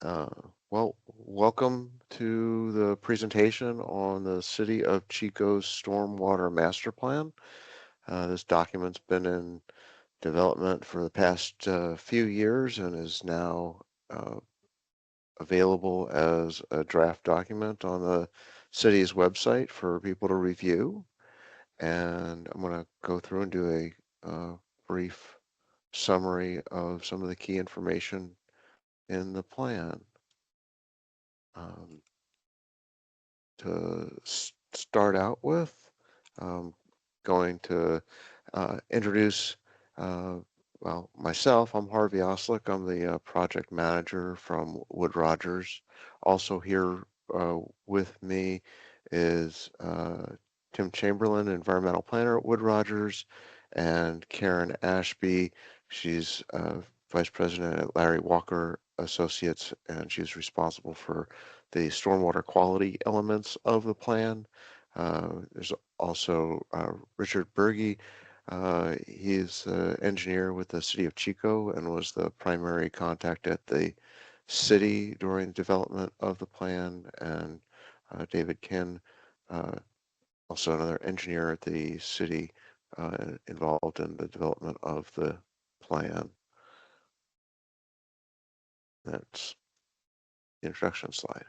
Uh, well, welcome to the presentation on the City of Chico's Stormwater Master Plan. This document's been in development for the past few years and is now uh, available as a draft document on the city's website for people to review. And I'm going to go through and do a brief summary of some of the key information in the plan. Um, to start out with, I'm going to introduce, uh, well, myself. I'm Harvey Oslick. I'm the project manager from Wood Rogers. Also here with me is Tim Chamberlain, environmental planner at Wood Rogers, and Karen Ashby. She's vice president at Larry Walker Associates, and she's responsible for the stormwater quality elements of the plan. There's also Richard Berge. He's an engineer with the City of Chico and was the primary contact at the city during the development of the plan. And David Ken, uh, also another engineer at the city, involved in the development of the plan. That's the introduction slide.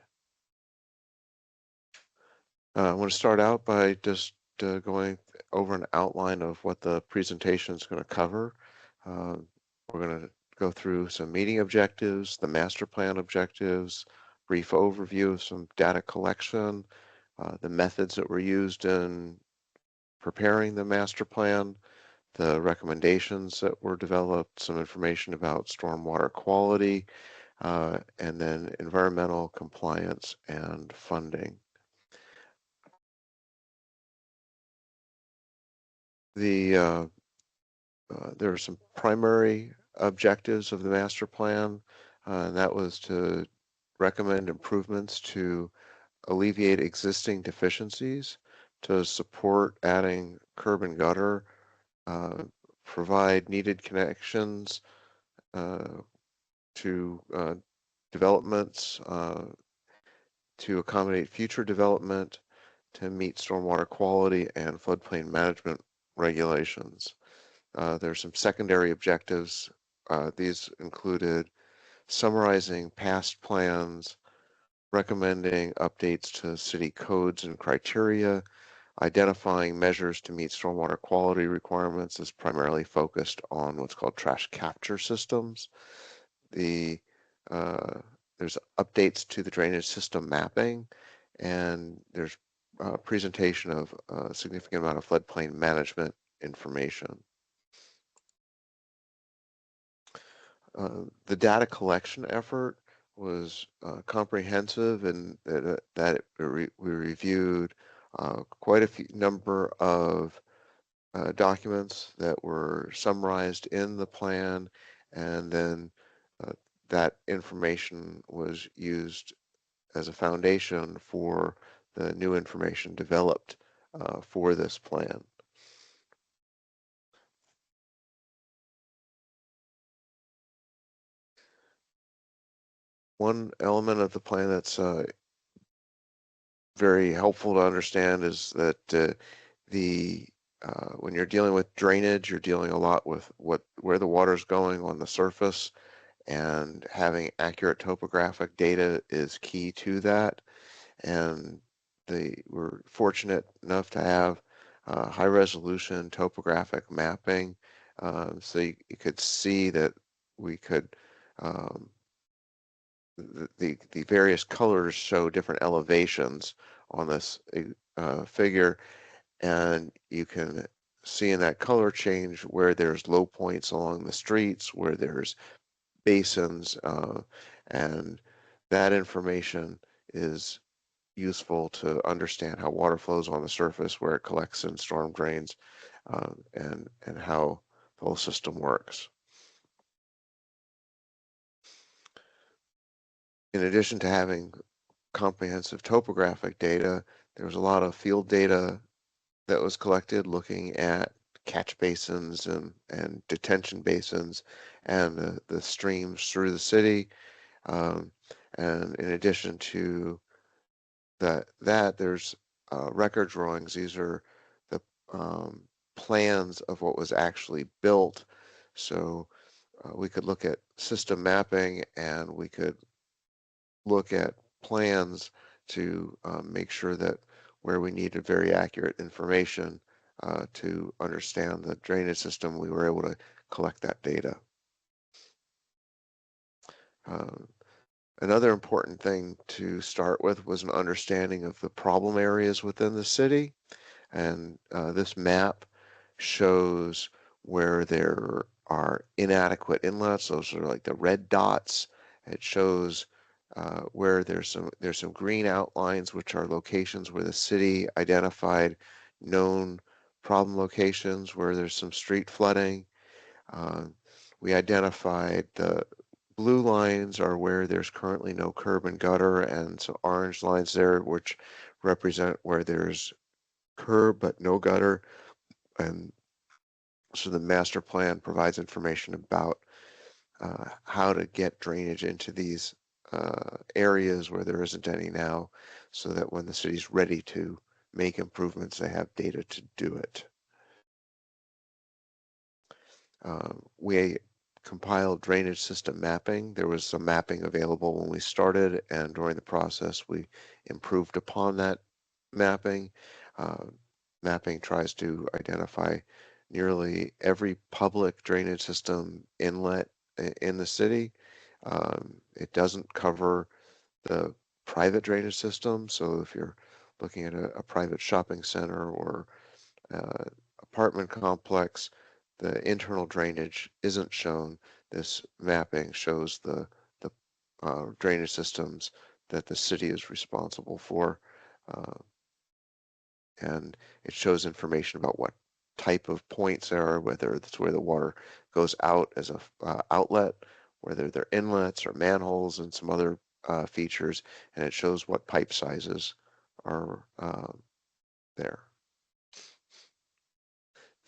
I want to start out by just going over an outline of what the presentation is going to cover. Uh, we're going to go through some meeting objectives, the master plan objectives, brief overview of some data collection, the methods that were used in preparing the master plan, the recommendations that were developed, some information about stormwater quality, and then environmental compliance and funding. There are some primary objectives of the master plan, and that was to recommend improvements to alleviate existing deficiencies, to support adding curb and gutter, uh, provide needed connections uh, to developments, to accommodate future development, to meet stormwater quality and floodplain management regulations. There's some secondary objectives. These included summarizing past plans, recommending updates to city codes and criteria, identifying measures to meet stormwater quality requirements is primarily focused on what's called trash capture systems. The There's updates to the drainage system mapping, and there's a presentation of a significant amount of floodplain management information. The data collection effort was comprehensive, and we reviewed quite a few number of documents that were summarized in the plan, and then uh, that information was used as a foundation for the new information developed for this plan. One element of the plan that's very helpful to understand is that when you're dealing with drainage, you're dealing a lot with where the water's going on the surface, and having accurate topographic data is key to that. And we're fortunate enough to have high resolution topographic mapping, so you could see that we could the various colors show different elevations on this figure, and you can see in that color change where there's low points along the streets, where there's basins, and that information is useful to understand how water flows on the surface, where it collects in storm drains, and how the whole system works. In addition to having comprehensive topographic data, there was a lot of field data that was collected looking at catch basins and detention basins and the streams through the city. Um, And in addition to there's record drawings. These are the um, plans of what was actually built. So we could look at system mapping, and we could look at plans to make sure that where we needed very accurate information to understand the drainage system, we were able to collect that data. Uh, Another important thing to start with was an understanding of the problem areas within the city. And this map shows where there are inadequate inlets. Those are like the red dots. It shows where there's some green outlines, which are locations where the city identified known problem locations where there's some street flooding. Uh, we identified the blue lines are where there's currently no curb and gutter, and some orange lines there which represent where there's curb but no gutter. And so the master plan provides information about how to get drainage into these areas where there isn't any now, so that when the city's ready to make improvements, they have data to do it. We compiled drainage system mapping. There was some mapping available when we started, and during the process, we improved upon that mapping. Uh, Mapping tries to identify nearly every public drainage system inlet in the city. It doesn't cover the private drainage system. So if you're looking at a private shopping center or uh, apartment complex, the internal drainage isn't shown. This mapping shows the drainage systems that the city is responsible for, uh, and it shows information about what type of points there are, whether it's where the water goes out as a outlet, whether they're inlets or manholes, and some other features, and it shows what pipe sizes are there.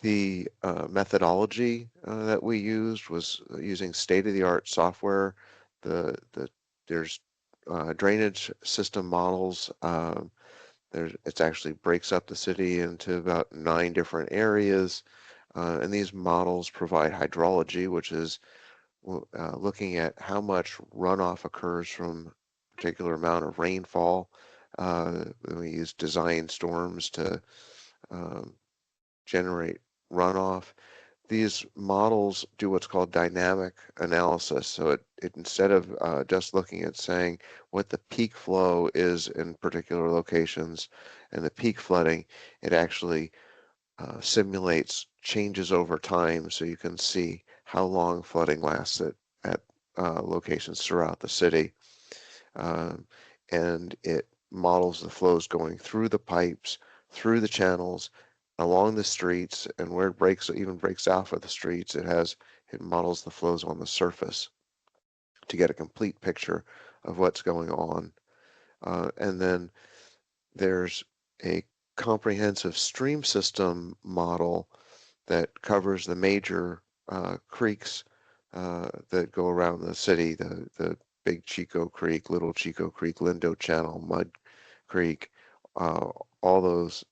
The methodology that we used was using state-of-the-art software. There's drainage system models. It actually breaks up the city into about 9 different areas, and these models provide hydrology, which is looking at how much runoff occurs from a particular amount of rainfall. We use design storms to um, generate runoff. These models do what's called dynamic analysis. So it instead of just looking at saying what the peak flow is in particular locations and the peak flooding, it actually simulates changes over time, so you can see how long flooding lasts at locations throughout the city. Um, and it models the flows going through the pipes, through the channels, along the streets, and where it even breaks off of the streets, it models the flows on the surface to get a complete picture of what's going on. And then there's a comprehensive stream system model that covers the major creeks that go around the city, the Big Chico Creek, Little Chico Creek, Lindo Channel, Mud Creek. uh, all those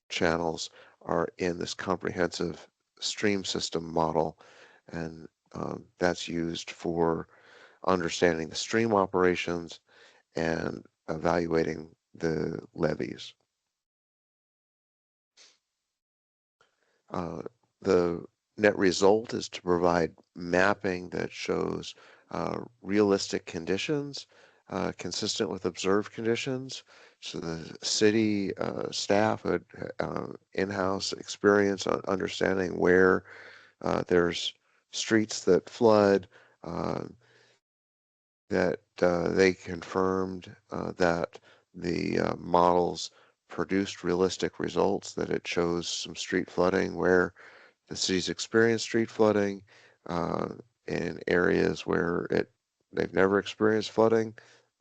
channels are in this comprehensive stream system model, and that's used for understanding the stream operations and evaluating the levees. Uh, the net result is to provide mapping that shows realistic conditions consistent with observed conditions. So the city staff had in-house experience on understanding where there's streets that flood, uh, that they confirmed that the models produced realistic results, that it shows some street flooding where the city's experienced street flooding, uh, in areas where they've never experienced flooding,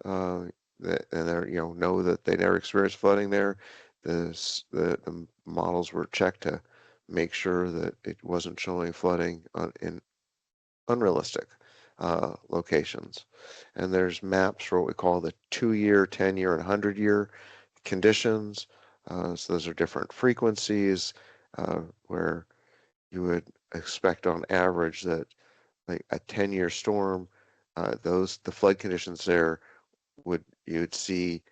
uh, and they know that they never experienced flooding there. The models were checked to make sure that it wasn't showing flooding in unrealistic. locations. And there's maps for what we call the 2-year, 10-year, and 100-year conditions. So those are different frequencies where you would expect on average that like a 10-year storm, the flood conditions there you'd see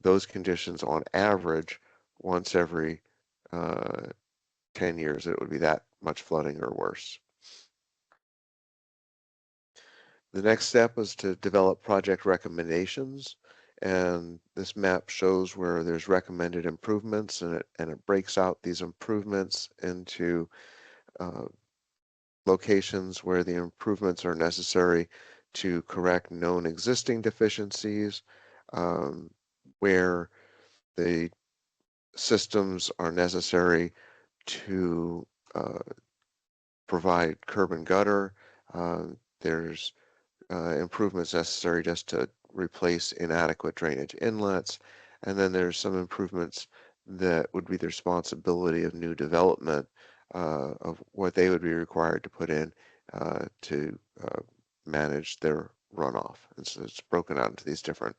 those conditions on average once every uh, 10 years. It would be that much flooding or worse. The next step was to develop project recommendations, and this map shows where there's recommended improvements, and it breaks out these improvements into uh, locations where the improvements are necessary to correct known existing deficiencies, um, where the systems are necessary to provide curb and gutter. There's improvements necessary just to replace inadequate drainage inlets. And then there's some improvements that would be the responsibility of new development of what they would be required to put in to manage their runoff. And so it's broken out into these different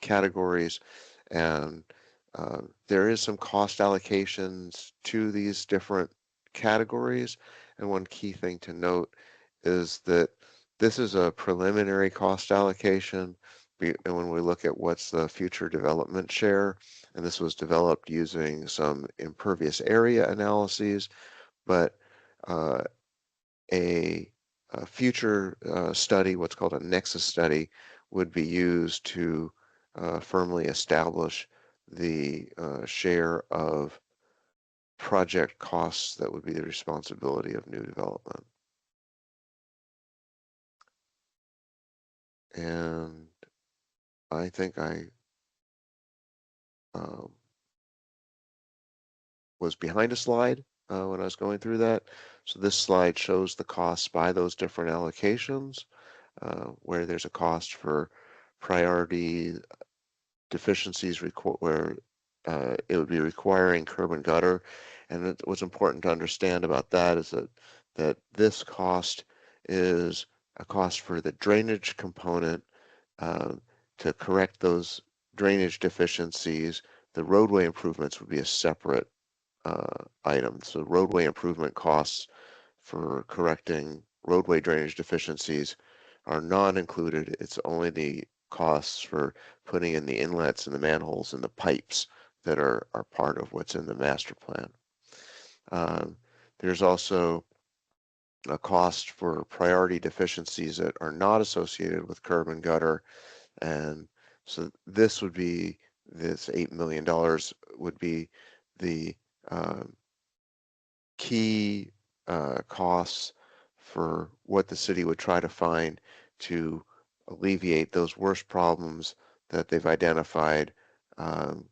categories. And there is some cost allocations to these different categories. And one key thing to note is that this is a preliminary cost allocation. And when we look at what's the future development share, and this was developed using some impervious area analyses, but uh, a, a future study, what's called a nexus study, would be used to firmly establish the share of project costs that would be the responsibility of new development. And I think I um, was behind a slide when I was going through that. So this slide shows the costs by those different allocations, where there's a cost for priority deficiencies where it would be requiring curb and gutter. And what's important to understand about that is that this cost is a cost for the drainage component uh, to correct those drainage deficiencies. The roadway improvements would be a separate item. So roadway improvement costs for correcting roadway drainage deficiencies are not included. It's only the costs for putting in the inlets and the manholes and the pipes that are part of what's in the master plan. Um, there's also a cost for priority deficiencies that are not associated with curb and gutter. And so this $8 million would be the key costs for what the city would try to find to alleviate those worst problems that they've identified um,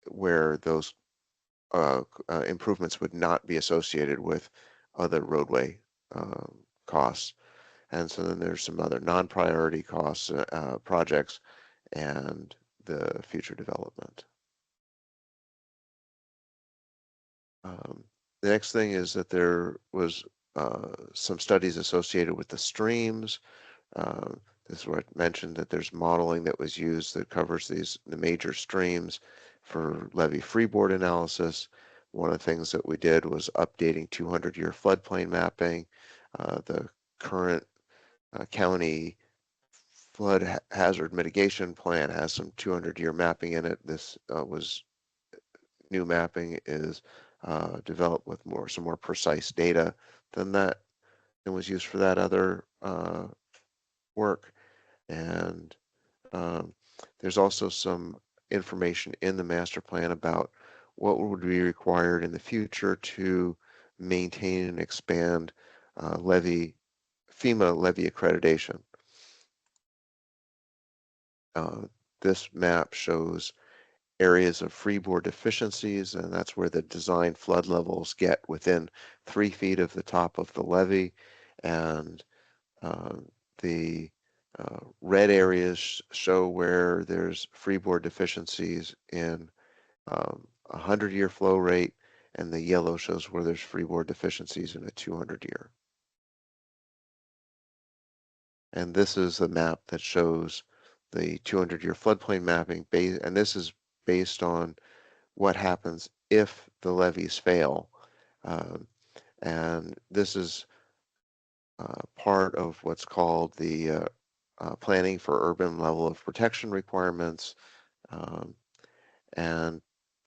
where those improvements would not be associated with other roadway costs. And so then there's some other non-priority costs, projects, and the future development. Um, the next thing is that there was some studies associated with the streams. This is where I mentioned that there's modeling that was used that covers the major streams for levee freeboard analysis. One of the things that we did was updating 200-year floodplain mapping. The current county flood hazard mitigation plan has some 200-year mapping in it. This was new mapping is developed with some more precise data than that and was used for that other work. And um, there's also some information in the master plan about what would be required in the future to maintain and expand FEMA levee accreditation. Uh, this map shows areas of freeboard deficiencies, and that's where the design flood levels get within 3 feet of the top of the levee. And uh, the red areas show where there's freeboard deficiencies in 100-year flow rate, and the yellow shows where there's freeboard deficiencies in a 200-year. And this is the map that shows the 200-year floodplain mapping, and this is based on what happens if the levees fail. And this is part of what's called the planning for urban level of protection requirements. Um, and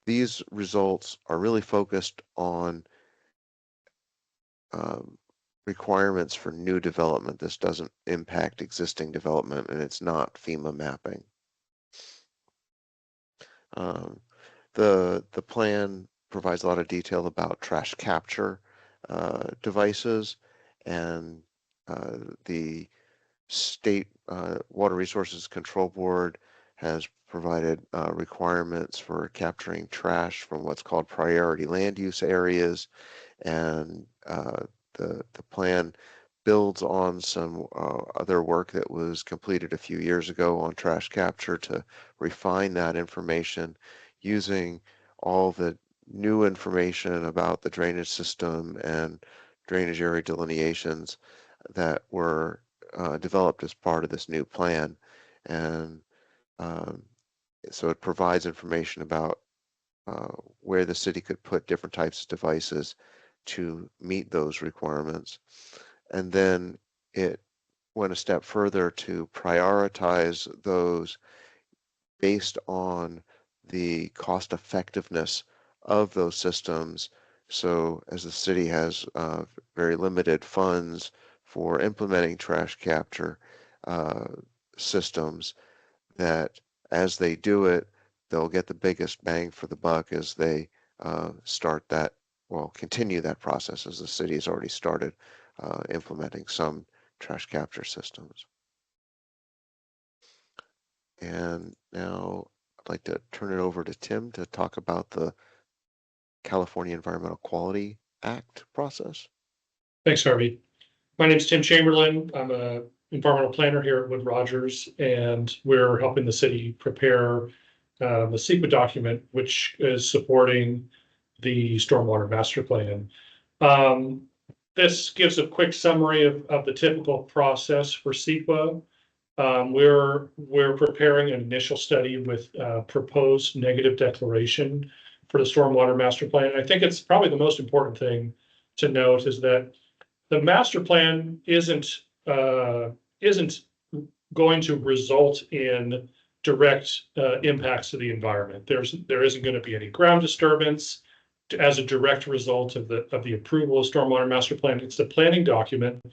these results are really focused on um, requirements for new development. This doesn't impact existing development, and it's not FEMA mapping. Um, the plan provides a lot of detail about trash capture devices, and the State Water Resources Control Board has provided requirements for capturing trash from what's called priority land use areas, and the plan builds on some other work that was completed a few years ago on trash capture to refine that information using all the new information about the drainage system and drainage area delineations that were developed as part of this new plan. And um, so it provides information about where the city could put different types of devices to meet those requirements. And then it went a step further to prioritize those based on the cost effectiveness of those systems. So as the city has very limited funds for implementing trash capture uh, systems, that as they do it, they'll get the biggest bang for the buck as they start that, well, continue that process, as the city has already started implementing some trash capture systems. And now I'd like to turn it over to Tim to talk about the California Environmental Quality Act process. Thanks, Harvey. My name is Tim Chamberlain. I'm a environmental planner here at Wood Rogers, and we're helping the city prepare the CEQA document, which is supporting the stormwater master plan. This gives a quick summary of the typical process for CEQA. We're preparing an initial study with proposed negative declaration for the stormwater master plan. And I think it's probably the most important thing to note is that the master plan isn't going to result in direct impacts to the environment. There isn't going to be any ground disturbance as a direct result of the approval of stormwater master plan. It's the planning document,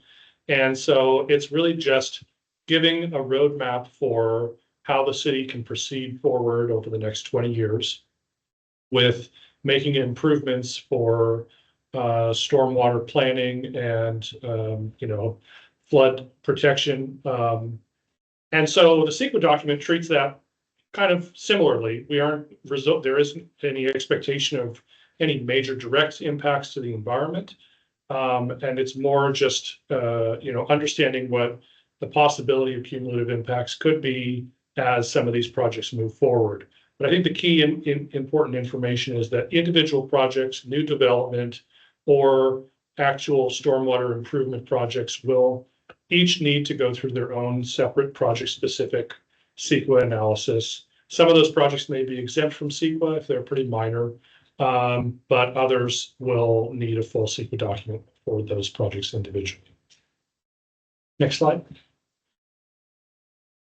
and so it's really just giving a roadmap for how the city can proceed forward over the next 20 years with making improvements for stormwater planning and flood protection. And so the CEQA document treats that kind of similarly. There isn't any expectation of any major direct impacts to the environment. And it's more just understanding what the possibility of cumulative impacts could be as some of these projects move forward. But I think the key important information is that individual projects, new development, or actual stormwater improvement projects will each need to go through their own separate project-specific CEQA analysis. Some of those projects may be exempt from CEQA if they're pretty minor, but others will need a full CEQA document for those projects individually. Next slide.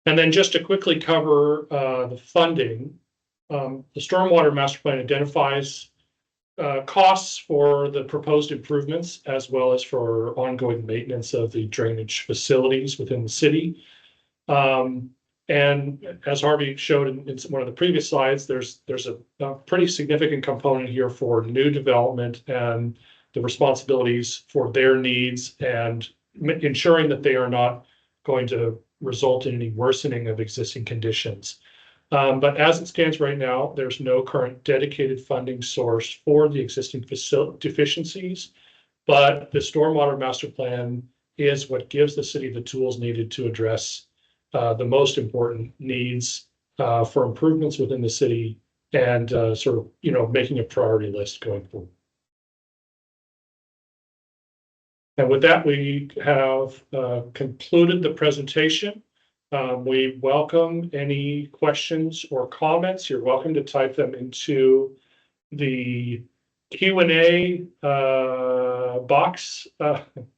And then just to quickly cover the funding, the stormwater master plan identifies costs for the proposed improvements as well as for ongoing maintenance of the drainage facilities within the city. And as Harvey showed in one of the previous slides, there's a pretty significant component here for new development and the responsibilities for their needs and ensuring that they are not going to result in any worsening of existing conditions. But as it stands right now, there's no current dedicated funding source for the existing deficiencies, but the stormwater master plan is what gives the city the tools needed to address the most important needs for improvements within the city and making a priority list going forward. And with that, we have concluded the presentation. We welcome any questions or comments. You're welcome to type them into the Q&A box.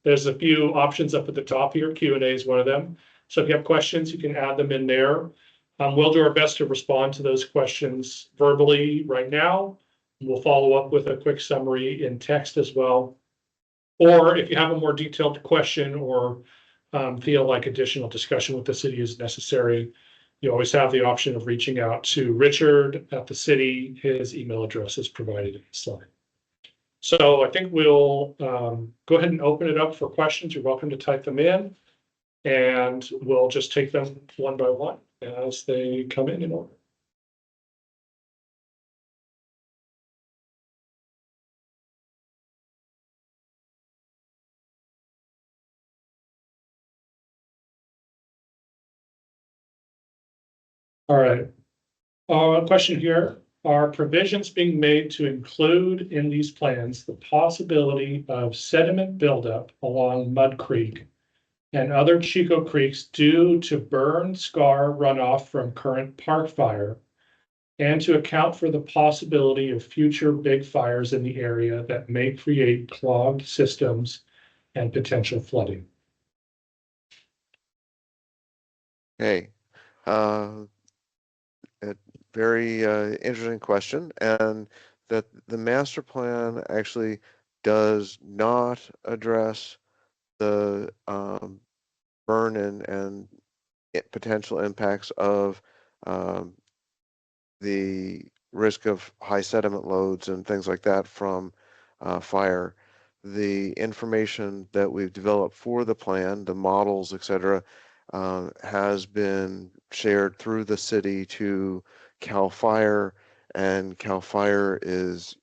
There's a few options up at the top here. Q&A is one of them. So if you have questions, you can add them in there. We'll do our best to respond to those questions verbally right now. We'll follow up with a quick summary in text as well. Or if you have a more detailed question or feel like additional discussion with the city is necessary, you always have the option of reaching out to Richard at the city. His email address is provided in the slide. So I think we'll go ahead and open it up for questions. You're welcome to type them in, and we'll just take them one by one as they come in order. All right. Question here. Are provisions being made to include in these plans the possibility of sediment buildup along Mud Creek and other Chico creeks due to burn scar runoff from current park fire, and to account for the possibility of future big fires in the area that may create clogged systems and potential flooding? Hey, a very interesting question, and that the master plan actually does not address the burn and potential impacts of um, the risk of high sediment loads and things like that from fire. The information that we've developed for the plan, the models, etc., has been shared through the city to CAL FIRE, and CAL FIRE has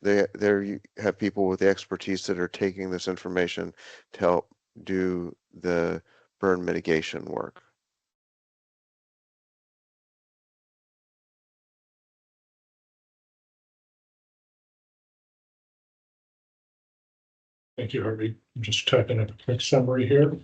they have people with the expertise that are taking this information to help do the burn mitigation work. Thank you, Harvey. I'm just typing up a quick summary here.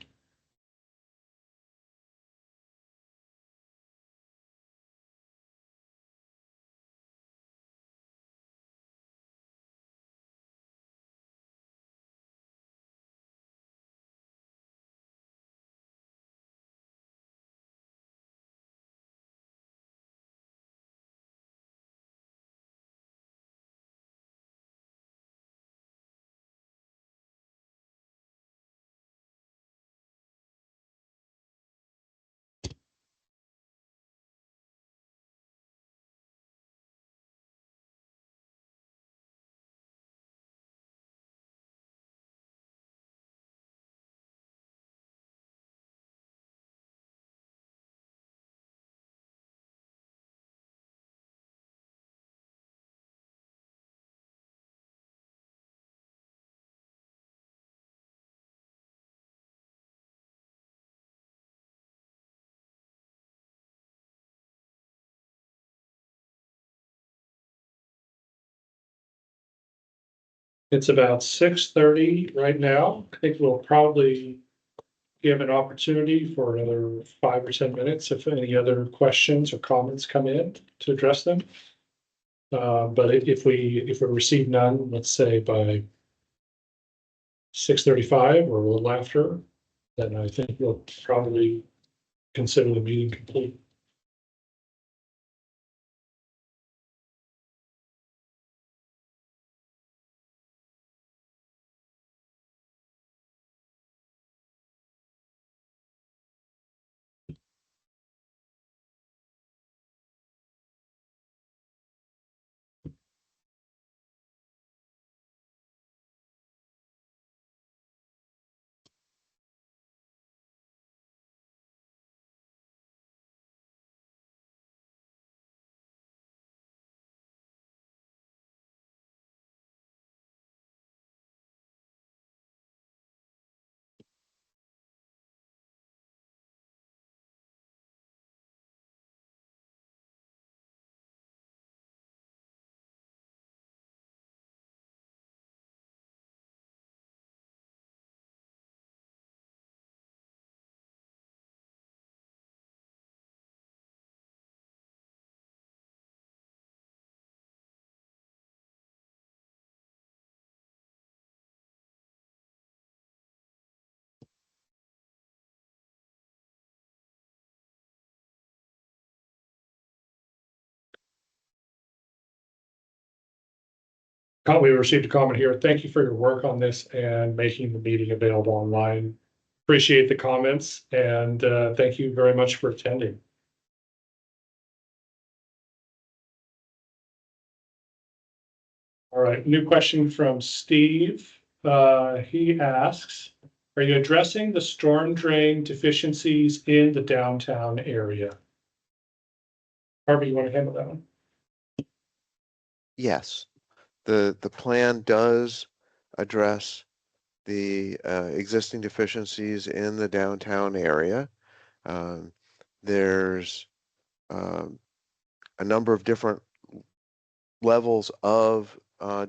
It's about 6:30 right now. I think we'll probably give an opportunity for another 5 or 10 minutes if any other questions or comments come in to address them. But if we receive none, let's say by 6:35 or a little after, then I think we'll probably consider the meeting complete. We received a comment here. Thank you for your work on this and making the meeting available online. Appreciate the comments and thank you very much for attending. All right, new question from Steve. He asks, are you addressing the storm drain deficiencies in the downtown area? Harvey, you want to handle that one? Yes, the plan does address the existing deficiencies in the downtown area. There's um, a number of different levels of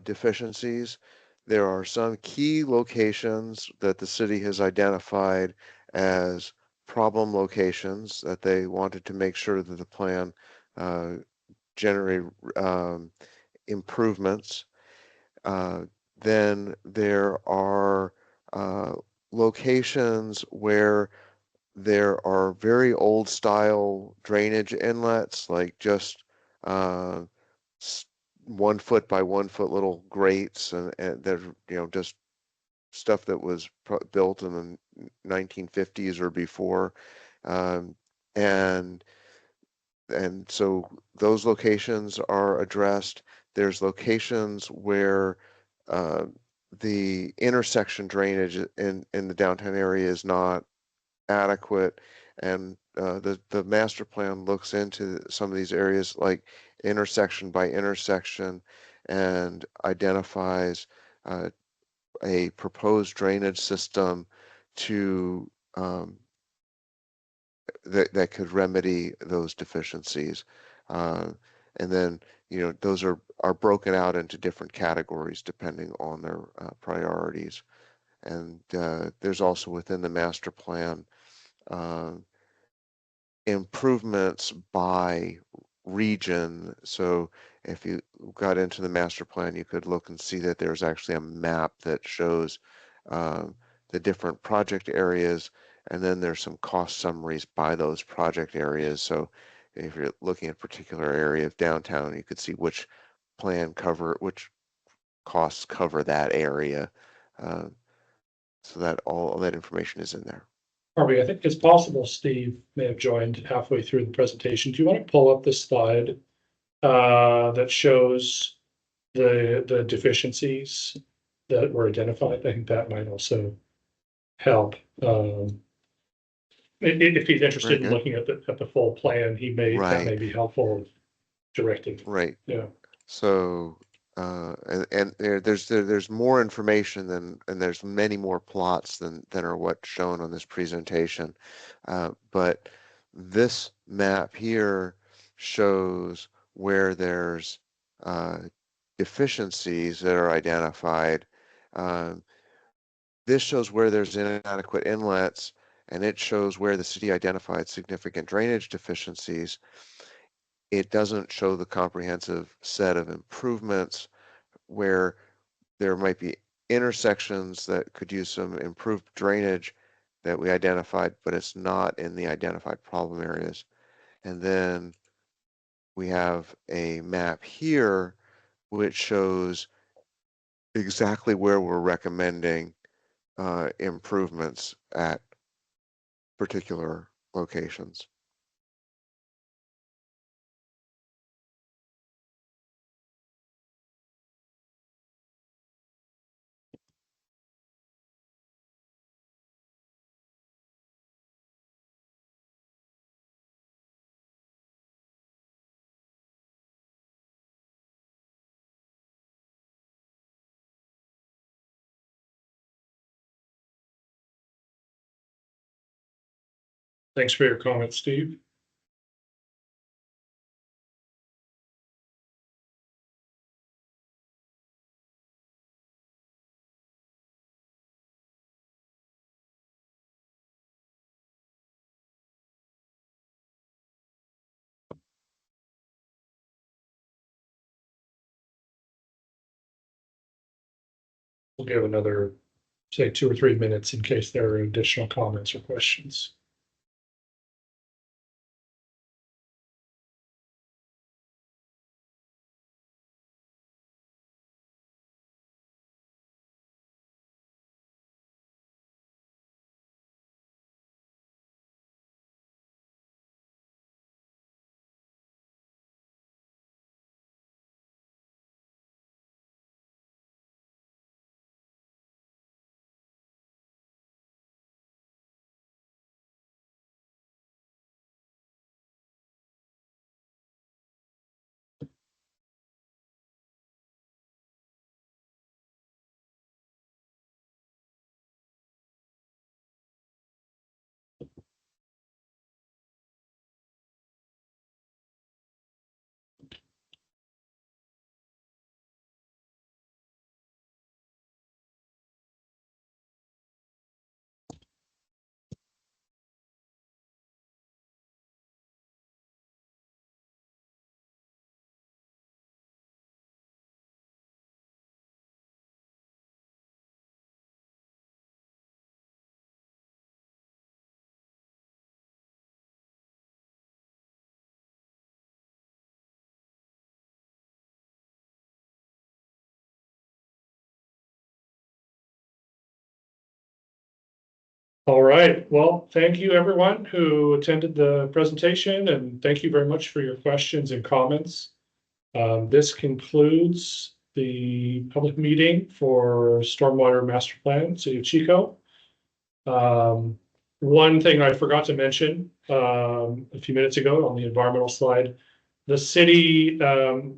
deficiencies. There are some key locations that the city has identified as problem locations that they wanted to make sure that the plan generate improvements. Then there are locations where there are very old style drainage inlets, like just uh, 1 foot by 1 foot little grates, and they're just stuff that was built in the 1950s or before, um, and so those locations are addressed. There's locations where uh, the intersection drainage in the downtown area is not adequate, and the master plan looks into some of these areas, like intersection by intersection, and identifies a proposed drainage system to that could remedy those deficiencies. Uh, and then, those are broken out into different categories depending on their priorities. And there's also within the master plan uh, improvements by region. So if you got into the master plan, you could look and see that there's actually a map that shows um, the different project areas, and then there's some cost summaries by those project areas. So if you're looking at a particular area of downtown, you could see which which costs cover that area. Uh, so that all that information is in there. Harvey, I think it's possible Steve may have joined halfway through the presentation. Do you want to pull up the slide that shows the deficiencies that were identified? I think that might also help. If he's Very interested in good. looking at the full plan, that may Right, be helpful directing. right. Yeah. So, and there's more information and there's many more plots than are what's shown on this presentation. But this map here shows where there's uh, deficiencies that are identified. Um, this shows where there's inadequate inlets, and it shows where the city identified significant drainage deficiencies. It doesn't show the comprehensive set of improvements where there might be intersections that could use some improved drainage that we identified, but it's not in the identified problem areas. And then we have a map here which shows exactly where we're recommending improvements at particular locations. Thanks for your comment, Steve. We'll give another, say, 2 or 3 minutes in case there are additional comments or questions. All right. Well, thank you everyone who attended the presentation, and thank you very much for your questions and comments. This concludes the public meeting for Stormwater Master Plan, City of Chico. One thing I forgot to mention a few minutes ago on the environmental slide, the city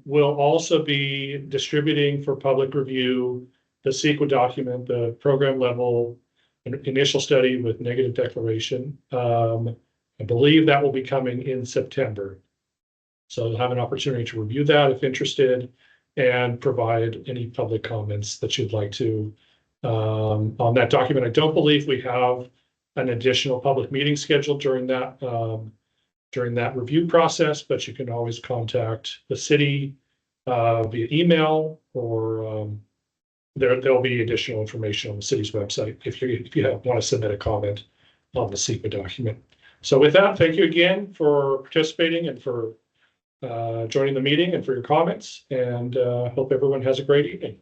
will also be distributing for public review the CEQA document, the program level initial study with negative declaration. I believe that will be coming in September. So you'll have an opportunity to review that if interested and provide any public comments that you'd like to on that document. I don't believe we have an additional public meeting scheduled during that review process, but you can always contact the city via email, or there'll be additional information on the city's website if you want to submit a comment on the CEQA document. So with that, thank you again for participating and for joining the meeting and for your comments, and hope everyone has a great evening.